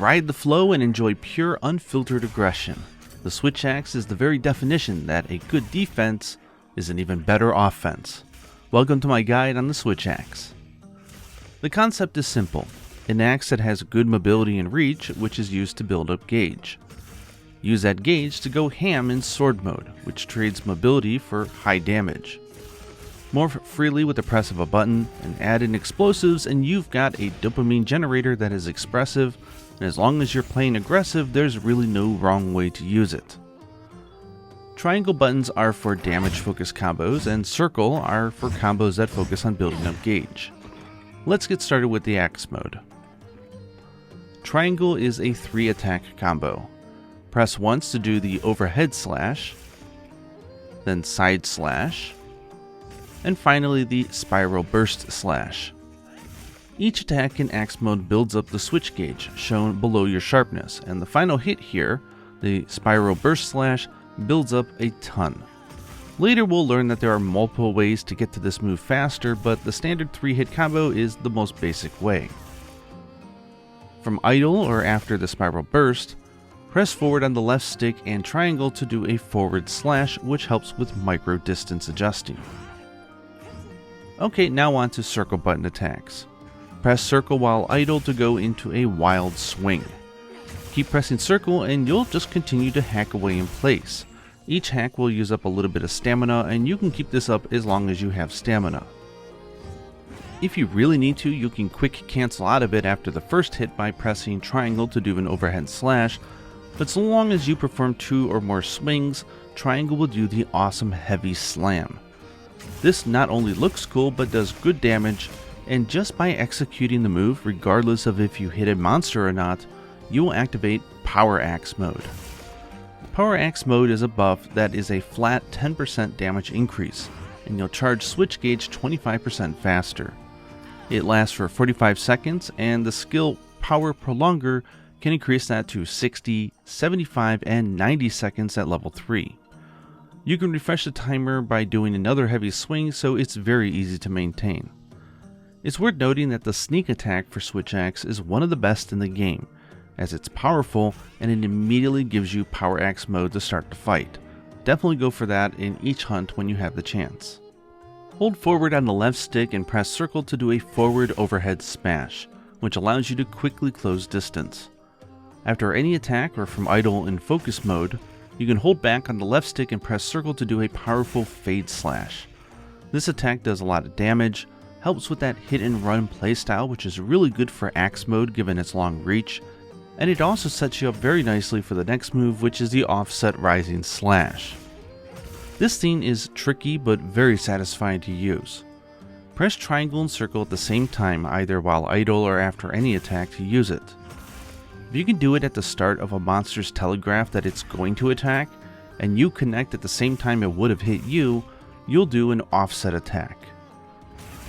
ride the flow and enjoy pure, unfiltered aggression. The switch axe is the very definition that a good defense is an even better offense. Welcome to my guide on the switch axe. The concept is simple. An axe that has good mobility and reach, which is used to build up gauge. Use that gauge to go ham in sword mode, which trades mobility for high damage. Morph freely with the press of a button, and add in explosives, and you've got a dopamine generator that is expressive, and as long as you're playing aggressive, there's really no wrong way to use it. Triangle buttons are for damage focused combos, and circle are for combos that focus on building up gauge. Let's get started with the axe mode. Triangle is a 3-attack combo. Press once to do the overhead slash, then side slash, and finally the spiral burst slash. Each attack in axe mode builds up the switch gauge shown below your sharpness, and the final hit here, the spiral burst slash, builds up a ton. Later we'll learn that there are multiple ways to get to this move faster, but the standard 3-hit combo is the most basic way. From idle or after the spiral burst, press forward on the left stick and triangle to do a forward slash, which helps with micro distance adjusting. Okay, now on to circle button attacks. Press circle while idle to go into a wild swing. Keep pressing circle and you'll just continue to hack away in place. Each hack will use up a little bit of stamina, and you can keep this up as long as you have stamina. If you really need to, you can quick cancel out of it after the first hit by pressing triangle to do an overhead slash, but so long as you perform 2 or more swings, triangle will do the awesome heavy slam. This not only looks cool but does good damage, and just by executing the move, regardless of if you hit a monster or not, you will activate Power Axe mode. Power Axe mode is a buff that is a flat 10% damage increase, and you'll charge switch gauge 25% faster. It lasts for 45 seconds, and the skill Power Prolonger can increase that to 60, 75, and 90 seconds at level 3. You can refresh the timer by doing another heavy swing, so it's very easy to maintain. It's worth noting that the sneak attack for switch axe is one of the best in the game, as it's powerful and it immediately gives you Power Axe mode to start the fight. Definitely go for that in each hunt when you have the chance. Hold forward on the left stick and press circle to do a forward overhead smash, which allows you to quickly close distance. After any attack or from idle in focus mode, you can hold back on the left stick and press circle to do a powerful fade slash. This attack does a lot of damage, helps with that hit and run playstyle, which is really good for axe mode given its long reach, and it also sets you up very nicely for the next move, which is the offset rising slash. This scene is tricky but very satisfying to use. Press triangle and circle at the same time, either while idle or after any attack, to use it. If you can do it at the start of a monster's telegraph that it's going to attack, and you connect at the same time it would have hit you, you'll do an offset attack.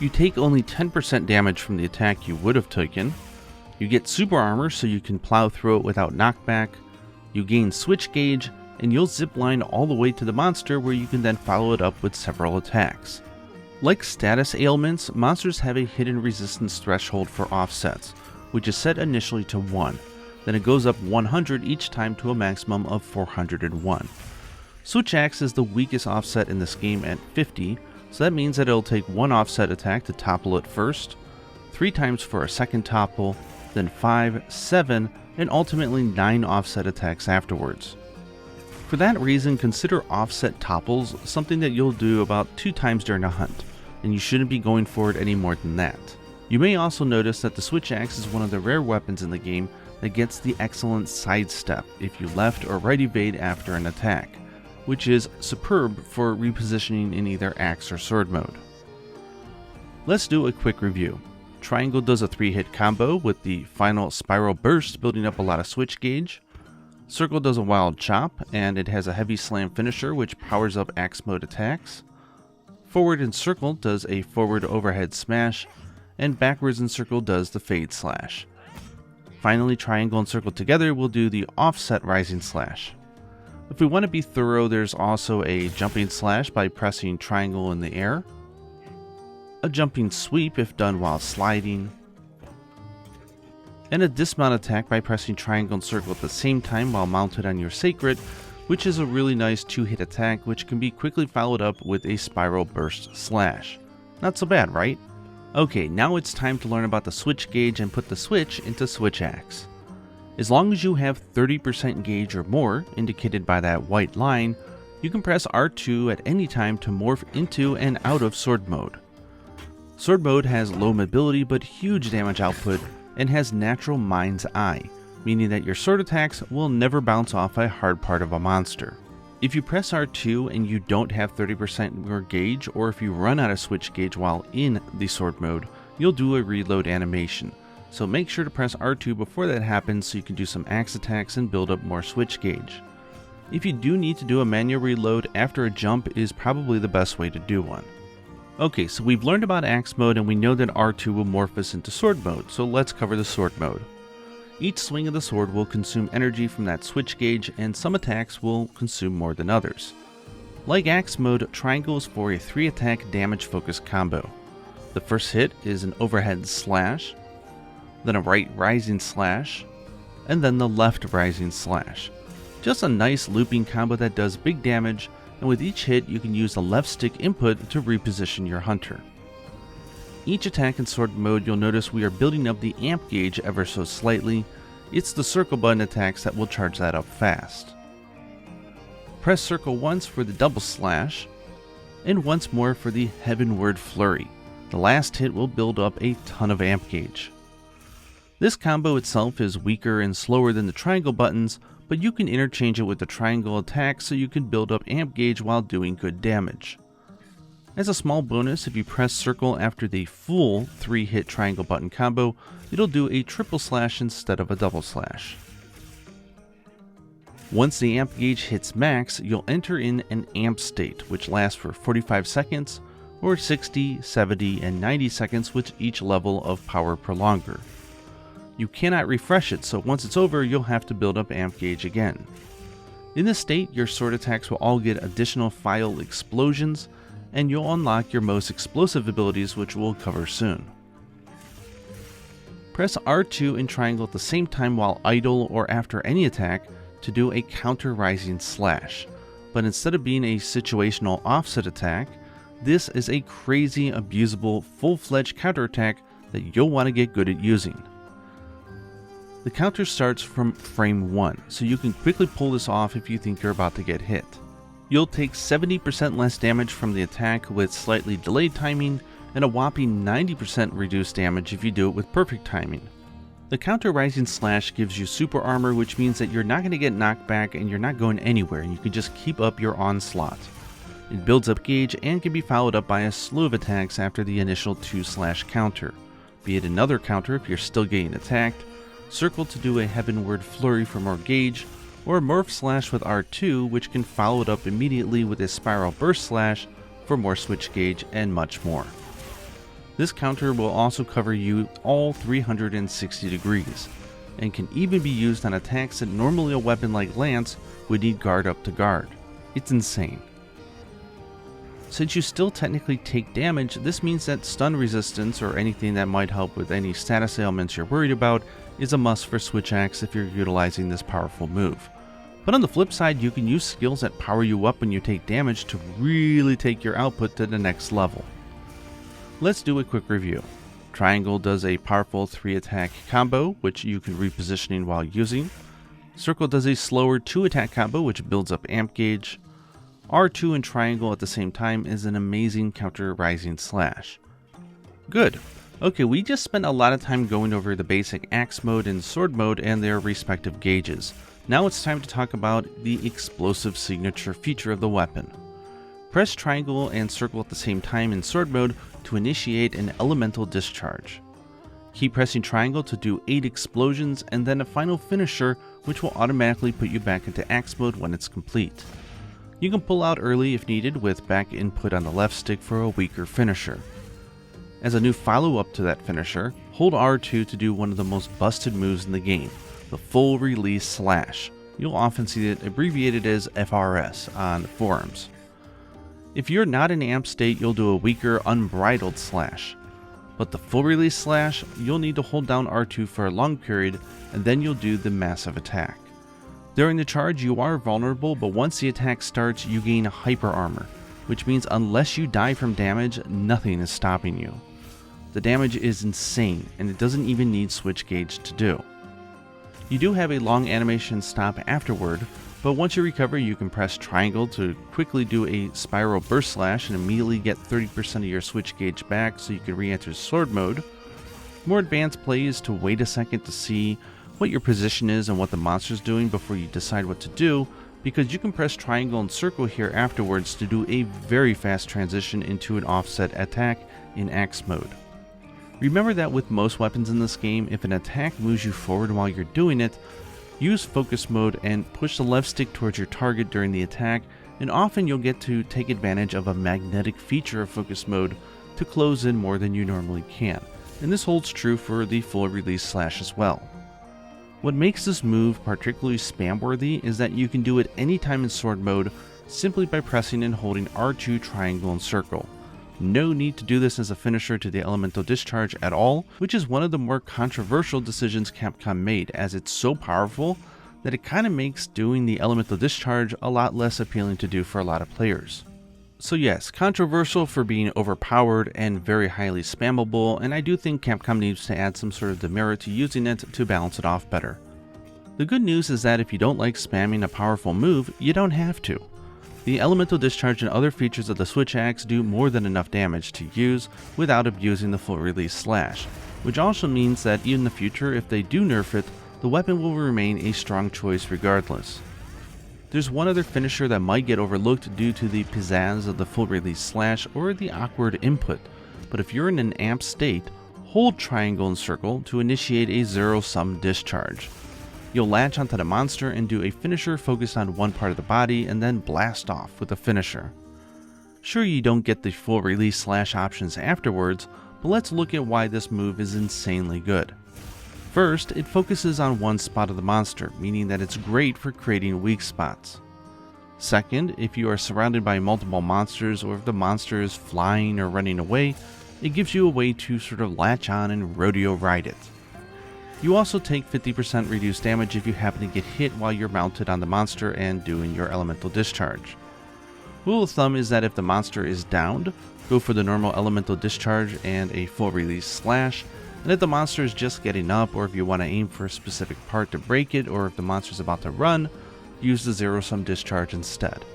You take only 10% damage from the attack you would have taken. You get super armor so you can plow through it without knockback. You gain switch gauge, and you'll zipline all the way to the monster where you can then follow it up with several attacks. Like status ailments, monsters have a hidden resistance threshold for offsets, which is set initially to 1. Then it goes up 100 each time to a maximum of 401. Switch axe is the weakest offset in this game at 50, so that means that it'll take 1 offset attack to topple it first, 3 times for a second topple, then 5, 7, and ultimately 9 offset attacks afterwards. For that reason, consider offset topples something that you'll do about 2 times during a hunt, and you shouldn't be going for it any more than that. You may also notice that the switch axe is one of the rare weapons in the game that gets the excellent sidestep if you left or right evade after an attack, which is superb for repositioning in either axe or sword mode. Let's do a quick review. Triangle does a 3-hit combo with the final spiral burst building up a lot of switch gauge. Circle does a wild chop, and it has a heavy slam finisher which powers up axe mode attacks. Forward and circle does a forward overhead smash, and backwards and circle does the fade slash. Finally, triangle and circle together will do the offset rising slash. If we want to be thorough, there's also a jumping slash by pressing triangle in the air, a jumping sweep if done while sliding, and a dismount attack by pressing triangle and circle at the same time while mounted on your sacred, which is a really nice 2-hit attack which can be quickly followed up with a spiral burst slash. Not so bad, right? Okay, now it's time to learn about the switch gauge and put the switch into switch axe. As long as you have 30% gauge or more, indicated by that white line, you can press R2 at any time to morph into and out of sword mode. Sword mode has low mobility but huge damage output and has natural mind's eye, meaning that your sword attacks will never bounce off a hard part of a monster. If you press R2 and you don't have 30% more gauge, or if you run out of switch gauge while in the sword mode, you'll do a reload animation. So make sure to press R2 before that happens so you can do some axe attacks and build up more switch gauge. If you do need to do a manual reload after a jump is probably the best way to do one. Okay, so we've learned about axe mode and we know that R2 will morph us into sword mode, so let's cover the sword mode. Each swing of the sword will consume energy from that switch gauge, and some attacks will consume more than others. Like axe mode, triangle is for a 3-attack damage focus combo. The first hit is an overhead slash, then a right rising slash, and then the left rising slash. Just a nice looping combo that does big damage, and with each hit you can use the left stick input to reposition your hunter. Each attack in sword mode, you'll notice we are building up the amp gauge ever so slightly. It's the circle button attacks that will charge that up fast. Press circle once for the double slash, and once more for the heavenward flurry. The last hit will build up a ton of amp gauge. This combo itself is weaker and slower than the triangle buttons, but you can interchange it with the triangle attack so you can build up amp gauge while doing good damage. As a small bonus, if you press circle after the full 3-hit triangle button combo, it'll do a triple slash instead of a double slash. Once the amp gauge hits max, you'll enter in an amp state, which lasts for 45 seconds, or 60, 70, and 90 seconds with each level of power prolonger. You cannot refresh it, so once it's over, you'll have to build up amp gauge again. In this state, your sword attacks will all get additional file explosions, and you'll unlock your most explosive abilities, which we'll cover soon. Press R2 and triangle at the same time while idle or after any attack to do a counter rising slash, but instead of being a situational offset attack, this is a crazy, abusable, full-fledged counterattack that you'll want to get good at using. The counter starts from frame 1, so you can quickly pull this off if you think you're about to get hit. You'll take 70% less damage from the attack with slightly delayed timing, and a whopping 90% reduced damage if you do it with perfect timing. The counter rising slash gives you super armor, which means that you're not going to get knocked back and you're not going anywhere, and you can just keep up your onslaught. It builds up gauge and can be followed up by a slew of attacks after the initial 2-slash counter, be it another counter if you're still getting attacked, circle to do a heavenward flurry for more gauge, or a morph slash with R2 which can follow it up immediately with a spiral burst slash for more switch gauge and much more. This counter will also cover you all 360 degrees, and can even be used on attacks that normally a weapon like Lance would need guard up to guard. It's insane. Since you still technically take damage, this means that stun resistance or anything that might help with any status ailments you're worried about is a must for switch axe if you're utilizing this powerful move. But on the flip side, you can use skills that power you up when you take damage to really take your output to the next level. Let's do a quick review. Triangle does a powerful 3-attack combo, which you can repositioning while using. Circle does a slower 2-attack combo, which builds up amp gauge. R2 and triangle at the same time is an amazing counter rising slash. Good. Okay, we just spent a lot of time going over the basic axe mode and sword mode and their respective gauges. Now it's time to talk about the explosive signature feature of the weapon. Press triangle and circle at the same time in sword mode to initiate an elemental discharge. Keep pressing triangle to do 8 explosions and then a final finisher which will automatically put you back into axe mode when it's complete. You can pull out early if needed with back input on the left stick for a weaker finisher. As a new follow-up to that finisher, hold R2 to do one of the most busted moves in the game, the full release slash. You'll often see it abbreviated as FRS on forums. If you're not in amp state, you'll do a weaker unbridled slash. But the full release slash, you'll need to hold down R2 for a long period, and then you'll do the massive attack. During the charge you are vulnerable, but once the attack starts you gain hyper armor, which means unless you die from damage, nothing is stopping you. The damage is insane, and it doesn't even need switch gauge to do. You do have a long animation stop afterward, but once you recover you can press triangle to quickly do a spiral burst slash and immediately get 30% of your switch gauge back so you can re-enter sword mode. More advanced play is to wait a second to see what your position is and what the monster's doing before you decide what to do, because you can press triangle and circle here afterwards to do a very fast transition into an offset attack in axe mode. Remember that with most weapons in this game, if an attack moves you forward while you're doing it, use focus mode and push the left stick towards your target during the attack, and often you'll get to take advantage of a magnetic feature of focus mode to close in more than you normally can, and this holds true for the full release slash as well. What makes this move particularly spam worthy is that you can do it anytime in sword mode simply by pressing and holding R2, triangle, and circle. No need to do this as a finisher to the elemental discharge at all, which is one of the more controversial decisions Capcom made, as it's so powerful that it kind of makes doing the elemental discharge a lot less appealing to do for a lot of players. So yes, controversial for being overpowered and very highly spammable, and I do think Capcom needs to add some sort of demerit to using it to balance it off better. The good news is that if you don't like spamming a powerful move, you don't have to. The elemental discharge and other features of the switch axe do more than enough damage to use without abusing the full release slash, which also means that in the future, if they do nerf it, the weapon will remain a strong choice regardless. There's one other finisher that might get overlooked due to the pizzazz of the full release slash or the awkward input, but if you're in an amp state, hold triangle and circle to initiate a ZeroSum Discharge. You'll latch onto the monster and do a finisher focused on one part of the body and then blast off with a finisher. Sure, you don't get the full release slash options afterwards, but let's look at why this move is insanely good. First, it focuses on one spot of the monster, meaning that it's great for creating weak spots. Second, if you are surrounded by multiple monsters or if the monster is flying or running away, it gives you a way to sort of latch on and rodeo ride it. You also take 50% reduced damage if you happen to get hit while you're mounted on the monster and doing your elemental discharge. Rule of thumb is that if the monster is downed, go for the normal elemental discharge and a full release slash, and if the monster is just getting up, or if you want to aim for a specific part to break it, or if the monster is about to run, use the ZeroSum Discharge instead.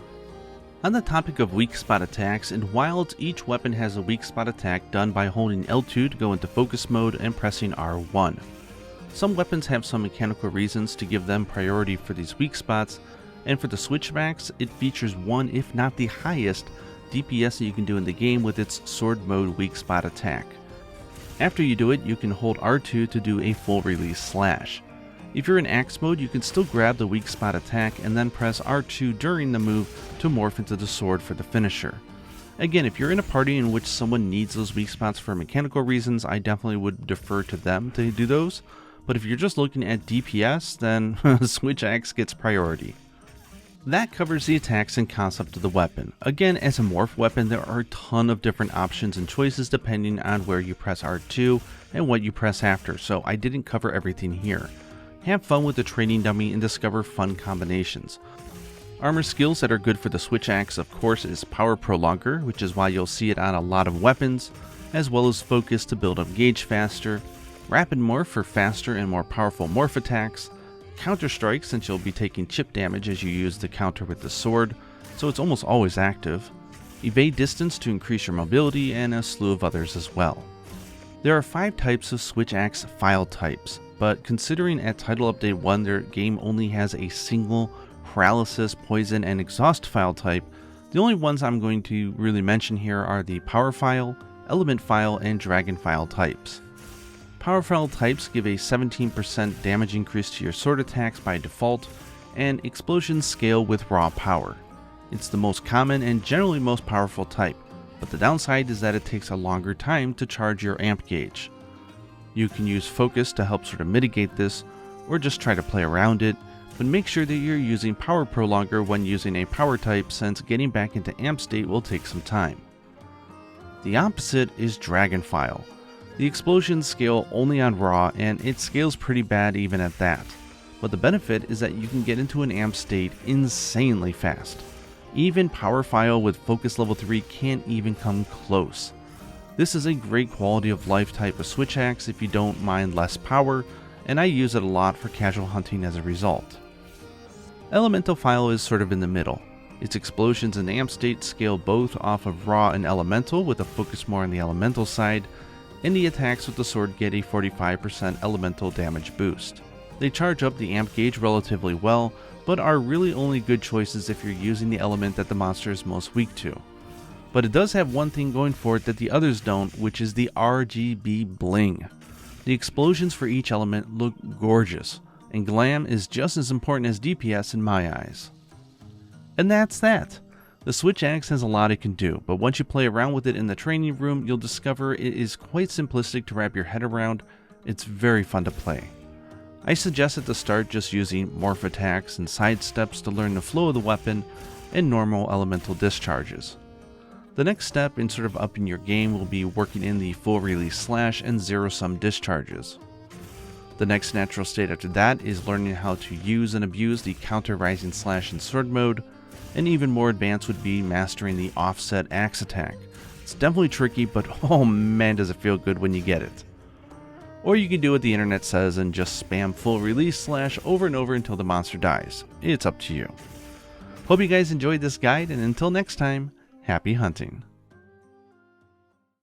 On the topic of weak spot attacks, in Wilds each weapon has a weak spot attack done by holding L2 to go into focus mode and pressing R1. Some weapons have some mechanical reasons to give them priority for these weak spots, and for the switchbacks, it features one, if not the highest, DPS that you can do in the game with its sword mode weak spot attack. After you do it, you can hold R2 to do a full release slash. If you're in axe mode, you can still grab the weak spot attack and then press R2 during the move to morph into the sword for the finisher. Again, if you're in a party in which someone needs those weak spots for mechanical reasons, I definitely would defer to them to do those. But if you're just looking at DPS, then switch axe gets priority. That covers the attacks and concept of the weapon. Again, as a morph weapon, there are a ton of different options and choices depending on where you press R2 and what you press after, so I didn't cover everything here. Have fun with the training dummy and discover fun combinations. Armor skills that are good for the switch axe, of course, is Power Prolonger, which is why you'll see it on a lot of weapons, as well as Focus to build up gauge faster, Rapid Morph for faster and more powerful morph attacks, Counter Strike since you'll be taking chip damage as you use the counter with the sword, so it's almost always active, Evade Distance to increase your mobility, and a slew of others as well. There are 5 types of switch axe file types, but considering at Title Update 1 their game only has a single Paralysis, Poison, and Exhaust file type, the only ones I'm going to really mention here are the Power File, Element File, and Dragon File types. Power File types give a 17% damage increase to your sword attacks by default, and explosions scale with raw power. It's the most common and generally most powerful type, but the downside is that it takes a longer time to charge your amp gauge. You can use Focus to help sort of mitigate this, or just try to play around it, but make sure that you're using Power Prolonger when using a power type, since getting back into amp state will take some time. The opposite is Dragon File. The explosions scale only on raw, and it scales pretty bad even at that. But the benefit is that you can get into an amp state insanely fast. Even Power File with Focus Level 3 can't even come close. This is a great quality of life type of switch axe if you don't mind less power, and I use it a lot for casual hunting as a result. Elemental File is sort of in the middle. Its explosions and amp state scale both off of raw and elemental, with a focus more on the elemental side, and the attacks with the sword get a 45% elemental damage boost. They charge up the amp gauge relatively well, but are really only good choices if you're using the element that the monster is most weak to. But it does have one thing going for it that the others don't, which is the RGB bling. The explosions for each element look gorgeous, and glam is just as important as DPS in my eyes. And that's that. The switch axe has a lot it can do, but once you play around with it in the training room, you'll discover it is quite simplistic to wrap your head around. It's very fun to play. I suggest at the start just using morph attacks and sidesteps to learn the flow of the weapon, and normal elemental discharges. The next step in sort of upping your game will be working in the full release slash and ZeroSum discharges. The next natural state after that is learning how to use and abuse the counter rising slash and sword mode, and even more advanced would be mastering the offset axe attack. It's definitely tricky, but oh man does it feel good when you get it. Or you can do what the internet says and just spam full release slash over and over until the monster dies. It's up to you. Hope you guys enjoyed this guide, and until next time, happy hunting.